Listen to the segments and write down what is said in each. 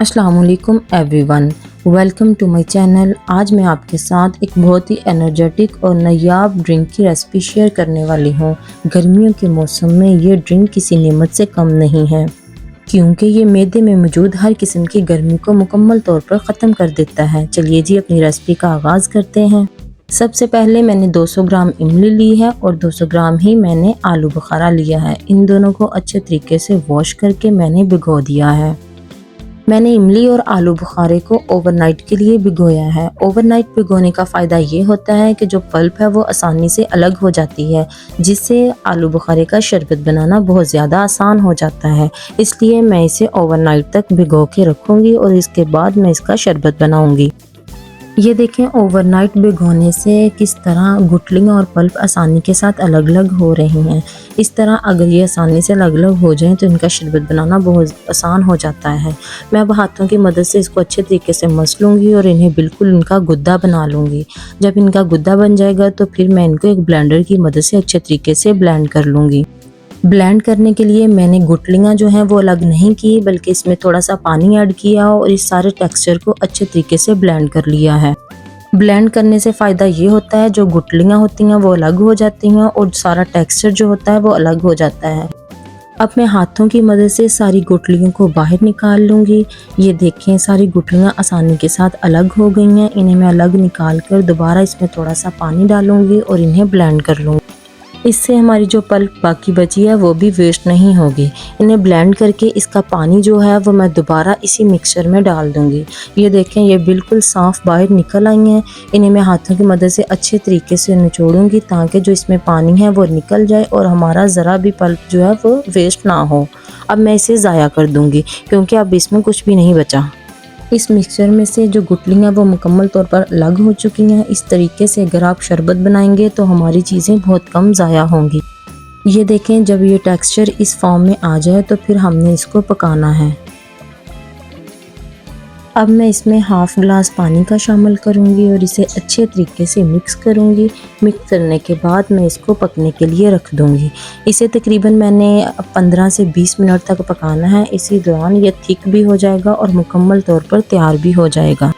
अस्सलाम वालेकुम everyone, welcome to my channel. आज मैं आपके साथ एक बहुत ही एनर्जेटिक और नायाब ड्रिंक की रेसिपी शेयर करने वाली हूँ। गर्मियों के मौसम में ये ड्रिंक किसी नेमत से कम नहीं है, क्योंकि ये मैदे में मौजूद हर किस्म की गर्मी को मुकम्मल तौर पर ख़त्म कर देता है। चलिए जी अपनी रेसिपी का आगाज़ करते हैं। सबसे पहले मैंने 200 ग्राम इमली ली है और 200 ग्राम ही मैंने आलू बुखारा लिया है। इन दोनों को अच्छे तरीके से वॉश करके मैंने भिगो दिया है। मैंने इमली और आलू बुखारे को ओवरनाइट के लिए भिगोया है। ओवरनाइट भिगोने का फ़ायदा ये होता है कि जो पल्प है वो आसानी से अलग हो जाती है, जिससे आलू बुखारे का शरबत बनाना बहुत ज़्यादा आसान हो जाता है। इसलिए मैं इसे ओवरनाइट तक भिगो के रखूँगी और इसके बाद मैं इसका शरबत बनाऊँगी। ये देखें ओवरनाइट भिगोने से किस तरह गुठलियाँ और पल्प आसानी के साथ अलग अलग हो रही हैं। इस तरह अगर ये आसानी से अलग अलग हो जाएं तो इनका शरबत बनाना बहुत आसान हो जाता है। मैं अब हाथों की मदद से इसको अच्छे तरीके से मस लूँगी और इन्हें बिल्कुल इनका गुद्दा बना लूँगी। जब इनका गुद्दा बन जाएगा तो फिर मैं इनको एक ब्लेंडर की मदद से अच्छे तरीके से ब्लेंड कर लूँगी। ब्लेंड करने के लिए मैंने गुठलियाँ जो हैं वो अलग नहीं की, बल्कि इसमें थोड़ा सा पानी ऐड किया और इस सारे टेक्सचर को अच्छे तरीके से ब्लेंड कर लिया है। ब्लेंड करने से फ़ायदा ये होता है जो गुठलियाँ होती हैं वो अलग हो जाती हैं और सारा टेक्सचर जो होता है वो अलग हो जाता है। अब मैं हाथों की मदद से सारी गुठलियों को बाहर निकाल लूँगी। ये देखें सारी गुठलियाँ आसानी के साथ अलग हो गई हैं। इन्हें मैं अलग निकाल कर दोबारा इसमें थोड़ा सा पानी डालूँगी और इन्हें ब्लेंड कर लूँगी। इससे हमारी जो पल्प बाकी बची है वो भी वेस्ट नहीं होगी। इन्हें ब्लेंड करके इसका पानी जो है वो मैं दोबारा इसी मिक्सचर में डाल दूंगी। ये देखें ये बिल्कुल साफ़ बाहर निकल आई हैं। इन्हें मैं हाथों की मदद से अच्छे तरीके से निचोड़ूंगी ताकि जो इसमें पानी है वो निकल जाए और हमारा ज़रा भी पल्प जो है वो वेस्ट ना हो। अब मैं इसे ज़ाया कर दूँगी क्योंकि अब इसमें कुछ भी नहीं बचा। इस मिक्सचर में से जो गुठलियाँ वो मुकम्मल तौर पर अलग हो चुकी हैं। इस तरीके से अगर आप शरबत बनाएंगे तो हमारी चीज़ें बहुत कम ज़ाया होंगी। ये देखें जब ये टेक्सचर इस फॉर्म में आ जाए तो फिर हमने इसको पकाना है। अब मैं इसमें हाफ़ ग्लास पानी का शामिल करूँगी और इसे अच्छे तरीके से मिक्स करूँगी। मिक्स करने के बाद मैं इसको पकने के लिए रख दूँगी। इसे तकरीबन मैंने 15 से 20 मिनट तक पकाना है। इसी दौरान ये थिक भी हो जाएगा और मुकम्मल तौर पर तैयार भी हो जाएगा।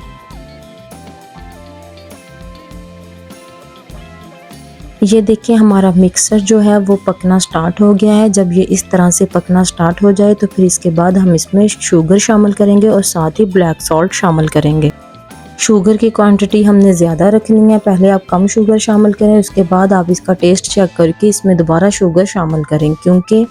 ये देखिए हमारा मिक्सर जो है वो पकना स्टार्ट हो गया है। जब ये इस तरह से पकना स्टार्ट हो जाए तो फिर इसके बाद हम इसमें शुगर शामिल करेंगे और साथ ही ब्लैक सॉल्ट शामिल करेंगे। शुगर की क्वांटिटी हमने ज़्यादा रखनी है। पहले आप कम शुगर शामिल करें, उसके बाद आप इसका टेस्ट चेक करके इसमें दोबारा शुगर शामिल करें, क्योंकि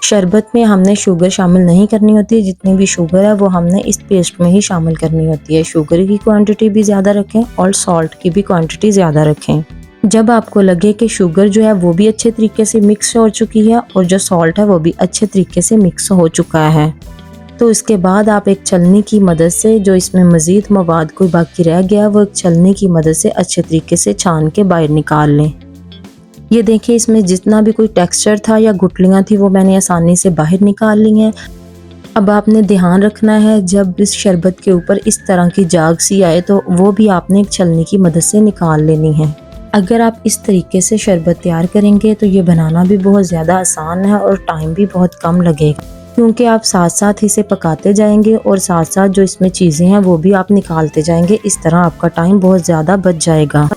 शरबत में हमने शुगर शामिल नहीं करनी होती। जितनी भी शुगर है वो हमने इस पेस्ट में ही शामिल करनी होती है। शुगर की क्वांटिटी भी ज़्यादा रखें और सॉल्ट की भी क्वांटिटी ज़्यादा रखें। जब आपको लगे कि शुगर जो है वो भी अच्छे तरीके से मिक्स हो चुकी है और जो सॉल्ट है वो भी अच्छे तरीके से मिक्स हो चुका है, तो इसके बाद आप एक छलनी की मदद से जो इसमें मज़ीद मवाद कोई बाकी रह गया वो एक छलनी की मदद से अच्छे तरीके से छान के बाहर निकाल लें। ये देखिए इसमें जितना भी कोई टेक्सचर था या गुठलियाँ थी वो मैंने आसानी से बाहर निकाल ली हैं। अब आपने ध्यान रखना है जब इस शरबत के ऊपर इस तरह की जाग सी आए तो वो भी आपने एक छलनी की मदद से निकाल लेनी है। अगर आप इस तरीके से शरबत तैयार करेंगे तो ये बनाना भी बहुत ज़्यादा आसान है और टाइम भी बहुत कम लगेगा, क्योंकि आप साथ साथ इसे पकाते जाएंगे और साथ साथ जो इसमें चीज़ें हैं वो भी आप निकालते जाएंगे। इस तरह आपका टाइम बहुत ज़्यादा बच जाएगा।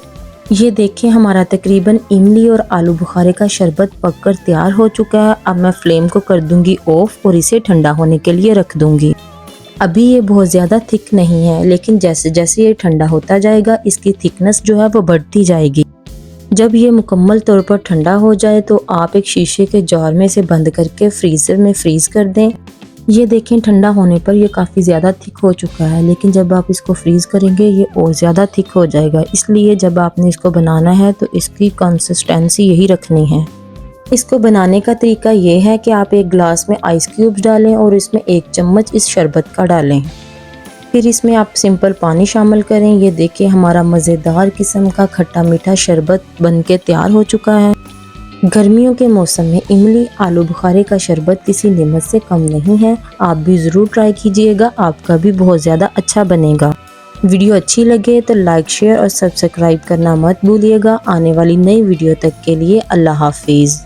ये देखिए हमारा तकरीबन इमली और आलू बुखारे का शरबत पककर तैयार हो चुका है। अब मैं फ्लेम को कर दूंगी ऑफ और इसे ठंडा होने के लिए रख दूंगी। अभी ये बहुत ज़्यादा थिक नहीं है, लेकिन जैसे जैसे ये ठंडा होता जाएगा इसकी थिकनेस जो है वो बढ़ती जाएगी। जब ये मुकम्मल तौर पर ठंडा हो जाए तो आप एक शीशे के जार में इसे बंद करके फ्रीज़र में फ्रीज़ कर दें। ये देखें ठंडा होने पर ये काफ़ी ज़्यादा थिक हो चुका है, लेकिन जब आप इसको फ्रीज़ करेंगे ये और ज़्यादा थिक हो जाएगा। इसलिए जब आपने इसको बनाना है तो इसकी कंसिस्टेंसी यही रखनी है। इसको बनाने का तरीका ये है कि आप एक ग्लास में आइस क्यूब्स डालें और इसमें 1 चम्मच इस शरबत का डालें। फिर इसमें आप सिंपल पानी शामिल करें। ये देखिए हमारा मज़ेदार किस्म का खट्टा मीठा शरबत बनके तैयार हो चुका है। गर्मियों के मौसम में इमली आलू बुखारे का शरबत किसी नेमत से कम नहीं है। आप भी ज़रूर ट्राई कीजिएगा, आपका भी बहुत ज़्यादा अच्छा बनेगा। वीडियो अच्छी लगे तो लाइक शेयर और सब्सक्राइब करना मत भूलिएगा। आने वाली नई वीडियो तक के लिए अल्लाह हाफिज़।